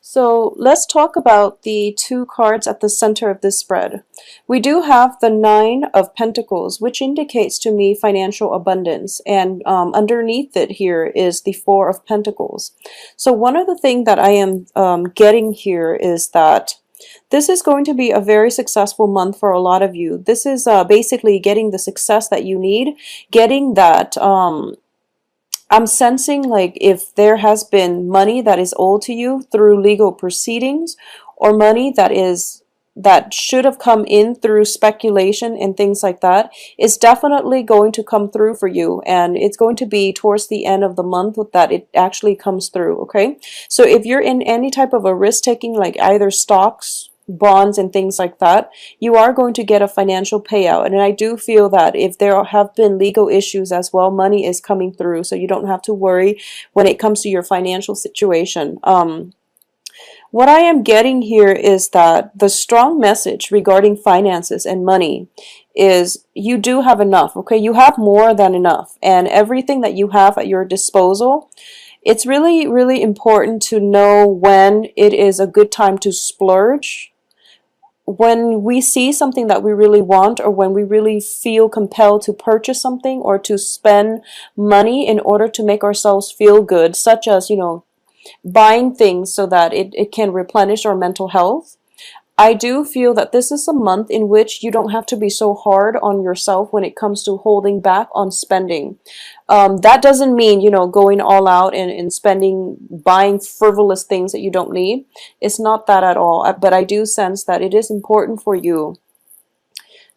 So let's talk about the two cards at the center of this spread. We do have the Nine of Pentacles, which indicates to me financial abundance, and underneath it here is the Four of Pentacles. So one of the things that I am getting here is that this is going to be a very successful month for a lot of you. This is basically getting the success that you need, getting that I'm sensing like if there has been money that is owed to you through legal proceedings, or money that should have come in through speculation and things like that, is definitely going to come through for you, and it's going to be towards the end of the month that it actually comes through. Okay, so if you're in any type of a risk taking, like either stocks, bonds, and things like that, you are going to get a financial payout. And I do feel that if there have been legal issues as well, money is coming through, so you don't have to worry when it comes to your financial situation. What I am getting here is that the strong message regarding finances and money is you do have enough. Okay, you have more than enough, and everything that you have at your disposal, it's really, really important to know when it is a good time to splurge. When we see something that we really want, or when we really feel compelled to purchase something or to spend money in order to make ourselves feel good, such as, buying things so that it can replenish our mental health, I do feel that this is a month in which you don't have to be so hard on yourself when it comes to holding back on spending. That doesn't mean, going all out and spending, buying frivolous things that you don't need. It's not that at all. But I do sense that it is important for you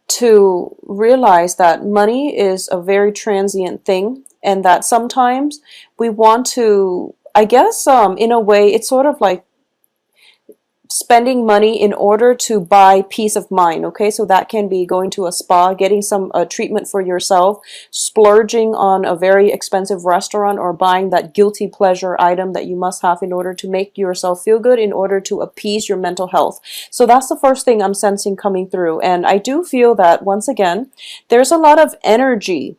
to realize that money is a very transient thing, and that sometimes we want to, I guess, in a way, it's sort of like spending money in order to buy peace of mind. Okay, so that can be going to a spa, getting some treatment for yourself, splurging on a very expensive restaurant, or buying that guilty pleasure item that you must have in order to make yourself feel good, in order to appease your mental health. So that's the first thing I'm sensing coming through. And I do feel that, once again, there's a lot of energy,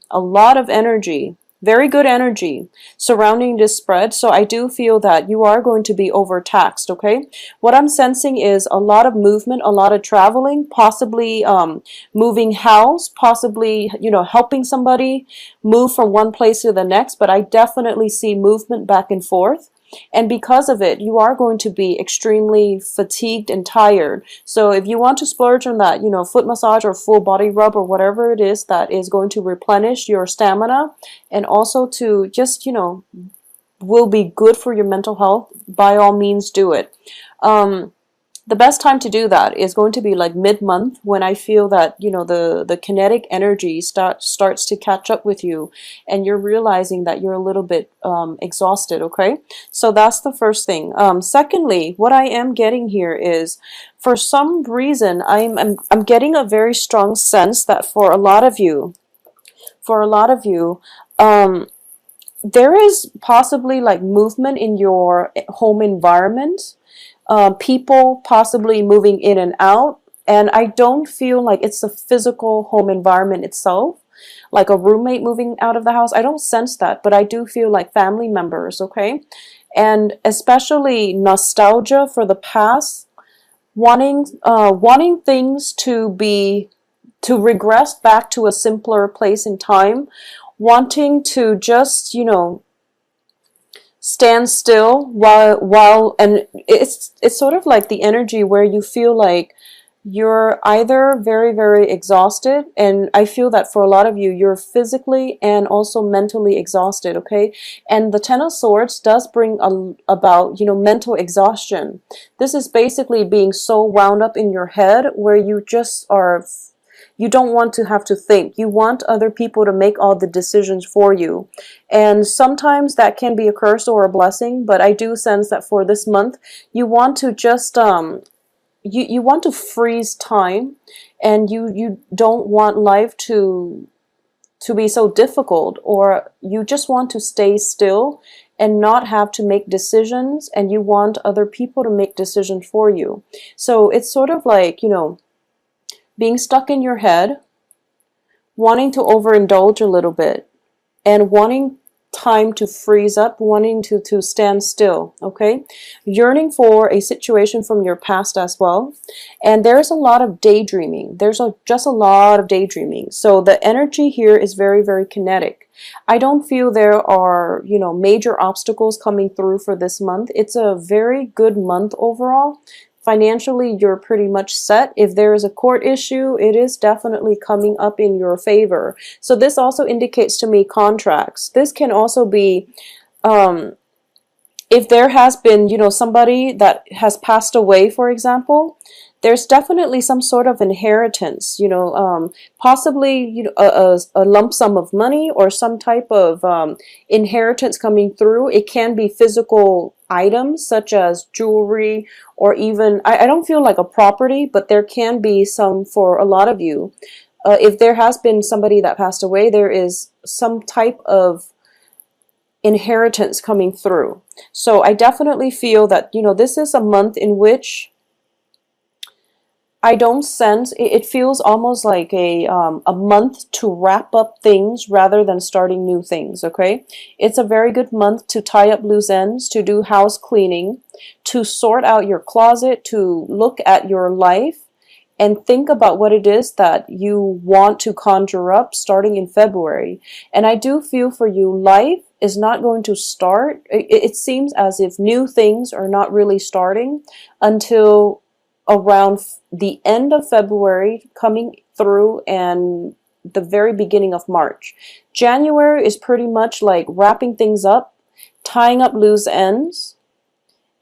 very good energy surrounding this spread. So I do feel that you are going to be overtaxed. Okay, what I'm sensing is a lot of movement, a lot of traveling, possibly moving house, possibly helping somebody move from one place to the next. But I definitely see movement back and forth. And because of it, you are going to be extremely fatigued and tired. So if you want to splurge on that, foot massage or full body rub or whatever it is that is going to replenish your stamina, and also to just, will be good for your mental health, by all means do it. The best time to do that is going to be like mid-month, when I feel that, the kinetic energy starts to catch up with you, and you're realizing that you're a little bit exhausted. Okay, so that's the first thing. Secondly, what I am getting here is, for some reason, I'm getting a very strong sense that for a lot of you, there is possibly like movement in your home environment. People possibly moving in and out, and I don't feel like it's the physical home environment itself, like a roommate moving out of the house. I don't sense that, but I do feel like family members. Okay, and especially nostalgia for the past, wanting things to regress back to a simpler place in time, wanting to just stand still and it's sort of like the energy where you feel like you're either very, very exhausted, and I feel that for a lot of you, you're physically and also mentally exhausted. Okay, and the Ten of Swords does bring about mental exhaustion. This is basically being so wound up in your head where you just are, you don't want to have to think. You want other people to make all the decisions for you. And sometimes that can be a curse or a blessing, but I do sense that for this month, you want to just, you want to freeze time, and you don't want life to be so difficult, or you just want to stay still and not have to make decisions, and you want other people to make decisions for you. So it's sort of like, being stuck in your head, wanting to overindulge a little bit, and wanting time to freeze up, wanting to stand still, okay? Yearning for a situation from your past as well. And there's a lot of daydreaming. Just a lot of daydreaming. So the energy here is very, very kinetic. I don't feel there are, major obstacles coming through for this month. It's a very good month overall. Financially, you're pretty much set. If there is a court issue, it is definitely coming up in your favor. So this also indicates to me contracts. This can also be, if there has been, somebody that has passed away, for example, there's definitely some sort of inheritance, possibly a lump sum of money or some type of inheritance coming through. It can be physical items such as jewelry, or even, I don't feel like a property, but there can be some for a lot of you. If there has been somebody that passed away, there is some type of inheritance coming through. So I definitely feel that, this is a month in which I don't sense, it feels almost like a month to wrap up things rather than starting new things, okay? It's a very good month to tie up loose ends, to do house cleaning, to sort out your closet, to look at your life and think about what it is that you want to conjure up starting in February. And I do feel for you, life is not going to start. It seems as if new things are not really starting until around the end of February coming through and the very beginning of March. January is pretty much like wrapping things up, tying up loose ends,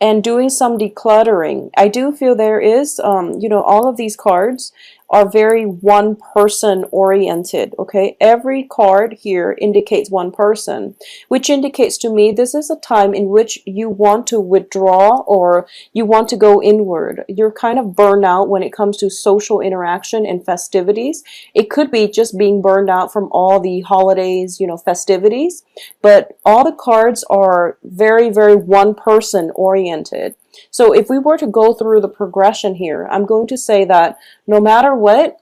and doing some decluttering. I do feel there is, all of these cards are very one person oriented, okay? Every card here indicates one person, which indicates to me this is a time in which you want to withdraw or you want to go inward. You're kind of burned out when it comes to social interaction and festivities. It could be just being burned out from all the holidays, festivities, but all the cards are very, very one person oriented. So if we were to go through the progression here, I'm going to say that no matter what,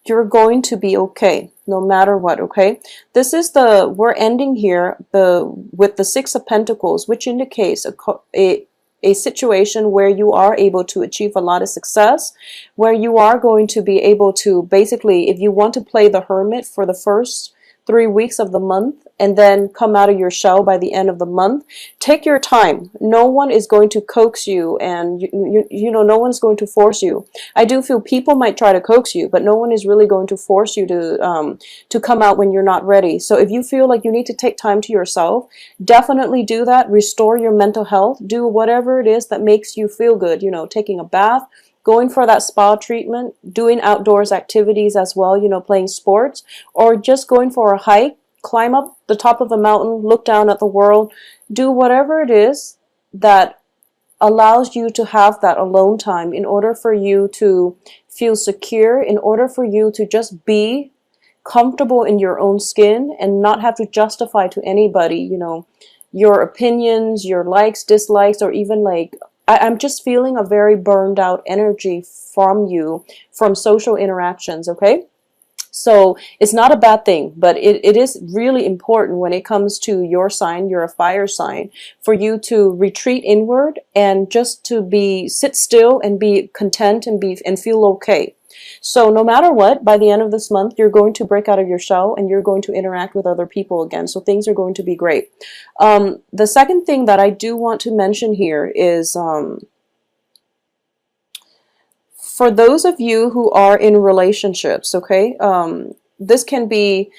you're going to be okay. No matter what, okay? We're ending here with the Six of Pentacles, which indicates a situation where you are able to achieve a lot of success, where you are going to be able to basically, if you want to play the hermit for the first 3 weeks of the month and then come out of your shell by the end of the month, take your time. No one is going to coax you, and no one's going to force you. I do feel people might try to coax you, but no one is really going to force you to come out when you're not ready. So if you feel like you need to take time to yourself, definitely do that. Restore your mental health. Do whatever it is that makes you feel good. Taking a bath, going for that spa treatment, doing outdoors activities as well, playing sports, or just going for a hike, climb up the top of a mountain, look down at the world, do whatever it is that allows you to have that alone time in order for you to feel secure, in order for you to just be comfortable in your own skin and not have to justify to anybody, your opinions, your likes, dislikes, or even like, I'm just feeling a very burned out energy from you, from social interactions, okay? So it's not a bad thing, but it is really important when it comes to your sign, you're a fire sign, for you to retreat inward and just to sit still and be content and feel okay. So no matter what, by the end of this month, you're going to break out of your shell and you're going to interact with other people again. So things are going to be great. The second thing that I do want to mention here is for those of you who are in relationships, okay, this can be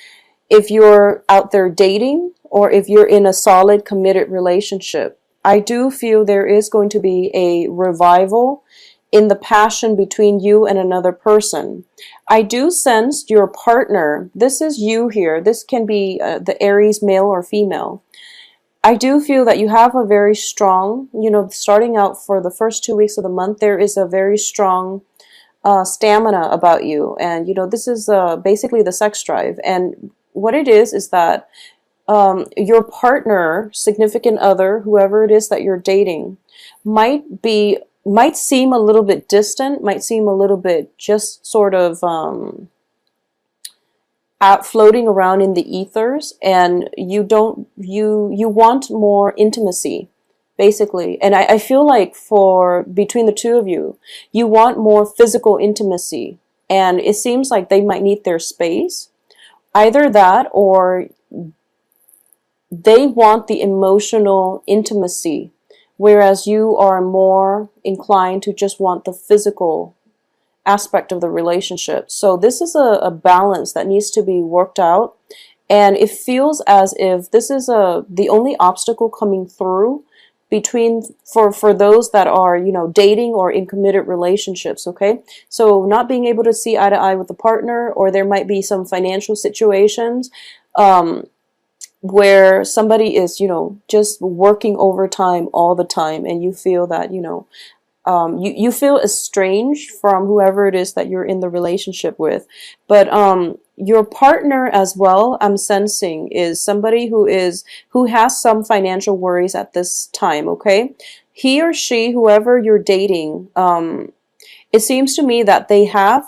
if you're out there dating or if you're in a solid, committed relationship. I do feel there is going to be a revival in the passion between you and another person. I do sense your partner. This is you here. This can be the Aries, male or female. I do feel that you have a very strong, starting out for the first 2 weeks of the month, there is a very strong stamina about you. And, this is basically the sex drive. And what it is that your partner, significant other, whoever it is that you're dating, might seem a little bit distant, might seem a little bit just sort of out floating around in the ethers, and you want more intimacy, basically. And I feel like for between the two of you, you want more physical intimacy, and it seems like they might need their space. Either that, or they want the emotional intimacy, whereas you are more inclined to just want the physical aspect of the relationship. So this is a balance that needs to be worked out. And it feels as if this is the only obstacle coming through between for those that are, you know, dating or in committed relationships. Okay, so not being able to see eye to eye with the partner, or there might be some financial situations where somebody is, you know, just working overtime all the time, and you feel that, you know, you feel estranged from whoever it is that you're in the relationship with. But your partner as well, I'm sensing, is somebody who has some financial worries at this time. Okay, he or she, whoever you're dating, it seems to me that they have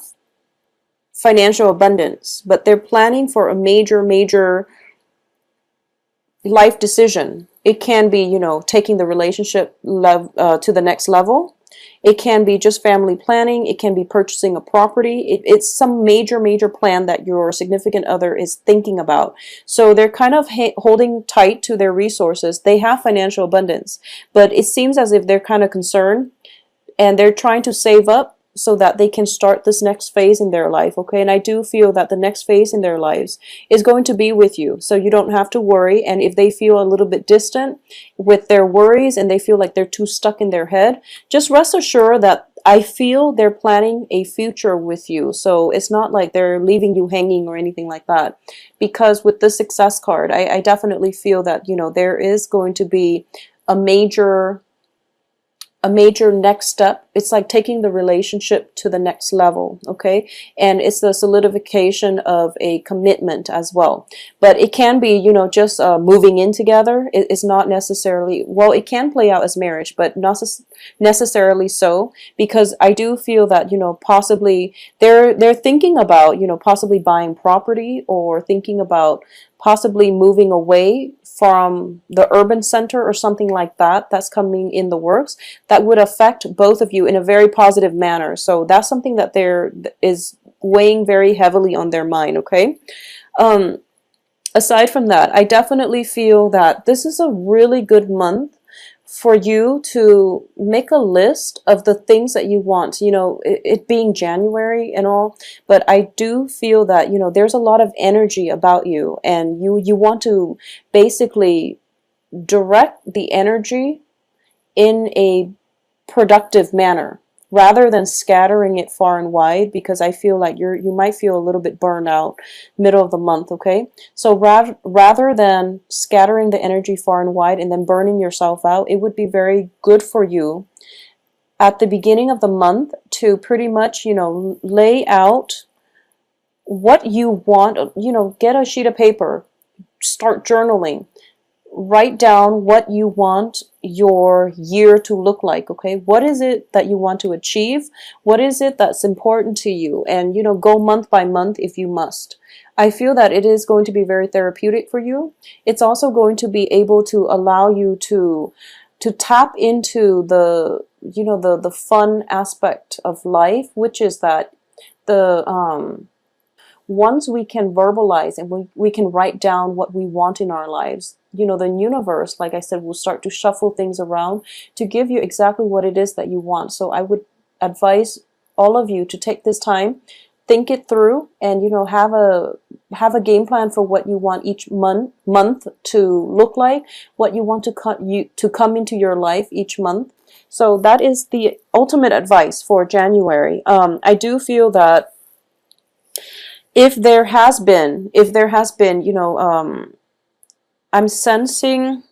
financial abundance, but they're planning for a major life decision. It can be, you know, taking the relationship to the next level. It can be just family planning. It can be purchasing a property. It's some major plan that your significant other is thinking about. So they're kind of holding tight to their resources. They have financial abundance, but it seems as if they're kind of concerned, and they're trying to save up so that they can start this next phase in their life. Okay, and I do feel that the next phase in their lives is going to be with you, so you don't have to worry. And if they feel a little bit distant with their worries, and they feel like they're too stuck in their head, just rest assured that I feel they're planning a future with you. So it's not like they're leaving you hanging or anything like that. Because with the success card, I definitely feel that, you know, there is going to be a major next step. It's like taking the relationship to the next level. Okay, and it's the solidification of a commitment as well. But it can be, you know, just moving in together. It's not necessarily, well, it can play out as marriage, but not necessarily so, because I do feel that, you know, possibly they're thinking about, you know, possibly buying property, or thinking about possibly moving away from the urban center or something like that. That's coming in the works, that would affect both of you in a very positive manner. So that's something that there is weighing very heavily on their mind. Okay, aside from that, I definitely feel that this is a really good month for you to make a list of the things that you want, you know, it being January and all. But I do feel that, you know, there's a lot of energy about you, and you want to basically direct the energy in a productive manner, rather than scattering it far and wide, because I feel like you might feel a little bit burned out middle of the month. Okay, so rather than scattering the energy far and wide and then burning yourself out, it would be very good for you at the beginning of the month to pretty much, you know, lay out what you want. You know, get a sheet of paper, start journaling, write down what you want your year to look like. Okay, what is it that you want to achieve? What is it that's important to you? And, you know, go month by month if you must. I feel that it is going to be very therapeutic for you. It's also going to be able to allow you to tap into the, you know, the fun aspect of life, which is that the once we can verbalize and we can write down what we want in our lives, you know, the universe, like I said, will start to shuffle things around to give you exactly what it is that you want. So I would advise all of you to take this time, think it through, and, you know, have a game plan for what you want each month to look like, what you want to come into your life each month. So that is the ultimate advice for January. I do feel that if there has been, you know, I'm sensing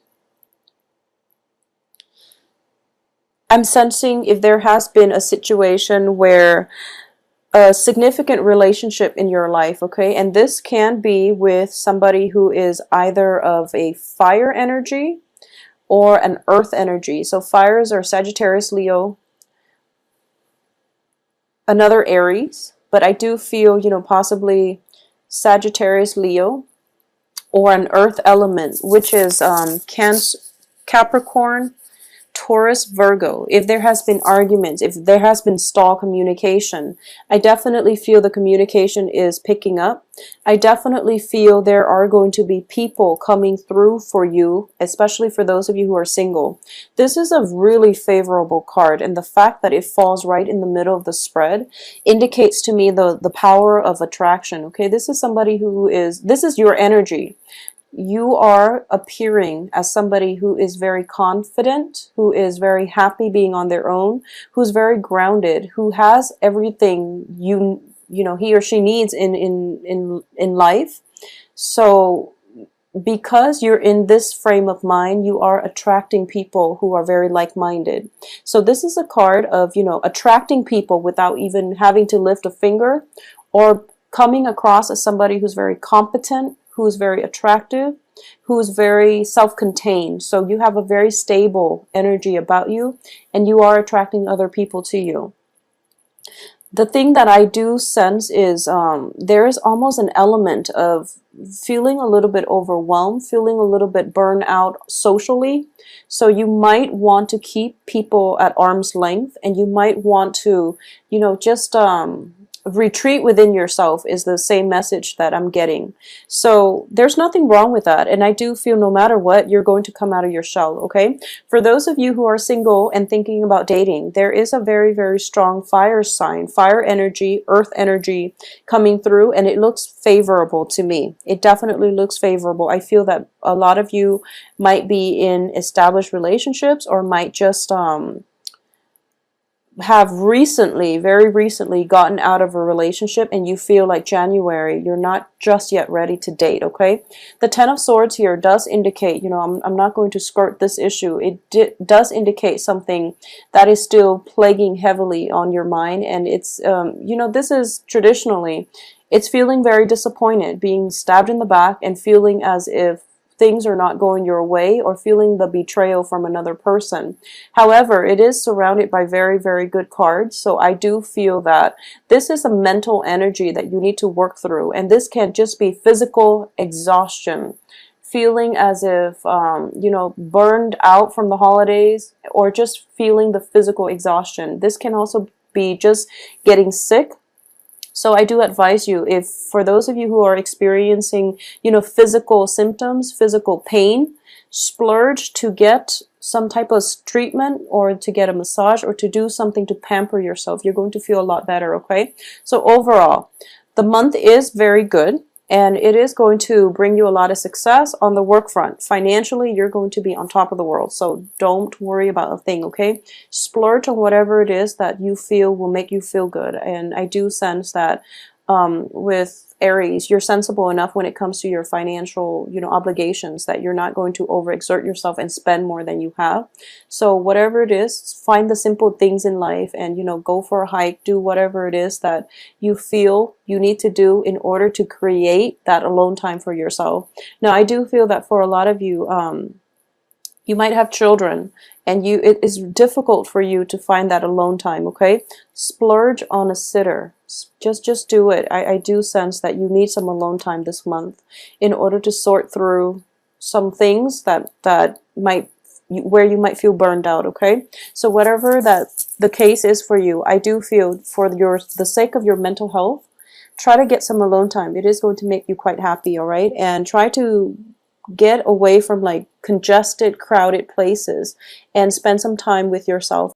if there has been a situation where a significant relationship in your life, okay, and this can be with somebody who is either of a fire energy or an earth energy. So fires are Sagittarius, Leo, another Aries, but I do feel, you know, possibly Sagittarius, Leo, or an earth element, which is Cancer, Capricorn, Taurus, Virgo. If there has been arguments, if there has been stall communication, I definitely feel the communication is picking up. I definitely feel there are going to be people coming through for you, especially for those of you who are single. This is a really favorable card, and the fact that it falls right in the middle of the spread indicates to me the power of attraction. Okay, this is somebody who is, this is your energy. You are appearing as somebody who is very confident, who is very happy being on their own, who's very grounded, who has everything you know he or she needs in life. So because you're in this frame of mind, you are attracting people who are very like-minded. So this is a card of, you know, attracting people without even having to lift a finger, or coming across as somebody who's very competent, who's very attractive, who's very self-contained. So you have a very stable energy about you, and you are attracting other people to you. The thing that I do sense is there is almost an element of feeling a little bit overwhelmed, feeling a little bit burned out socially. So you might want to keep people at arm's length, and you might want to, you know, just retreat within yourself, is the same message that I'm getting. So there's nothing wrong with that, and I do feel no matter what, you're going to come out of your shell. Okay, for those of you who are single and thinking about dating, there is a very, very strong fire sign, fire energy, earth energy coming through, and it looks favorable to me. It definitely looks favorable. I feel that a lot of you might be in established relationships, or might just have recently, very recently, gotten out of a relationship, and you feel like January, you're not just yet ready to date. Okay, the Ten of Swords here does indicate, you know, I'm not going to skirt this issue. It does indicate something that is still plaguing heavily on your mind, and it's you know, this is traditionally, it's feeling very disappointed, being stabbed in the back, and feeling as if things are not going your way, or feeling the betrayal from another person. However, it is surrounded by very, very good cards. So I do feel that this is a mental energy that you need to work through. And this can just be physical exhaustion, feeling as if, you know, burned out from the holidays, or just feeling the physical exhaustion. This can also be just getting sick. So I do advise you, if for those of you who are experiencing, you know, physical symptoms, physical pain, splurge to get some type of treatment, or to get a massage, or to do something to pamper yourself. You're going to feel a lot better. Okay, so overall, the month is very good, and it is going to bring you a lot of success on the work front. Financially, you're going to be on top of the world, so don't worry about a thing. Okay, splurge on whatever it is that you feel will make you feel good. And I do sense that with Aries, you're sensible enough when it comes to your financial, you know, obligations, that you're not going to overexert yourself and spend more than you have. So whatever it is, find the simple things in life, and, you know, go for a hike, do whatever it is that you feel you need to do in order to create that alone time for yourself. Now, I do feel that for a lot of you, you might have children, and it is difficult for you to find that alone time. Okay, splurge on a sitter. Just do it. I do sense that you need some alone time this month in order to sort through some things that might, where you might feel burned out. Okay, so whatever that the case is for you, I do feel for the sake of your mental health, try to get some alone time. It is going to make you quite happy. All right, and try to get away from like congested, crowded places, and spend some time with yourself.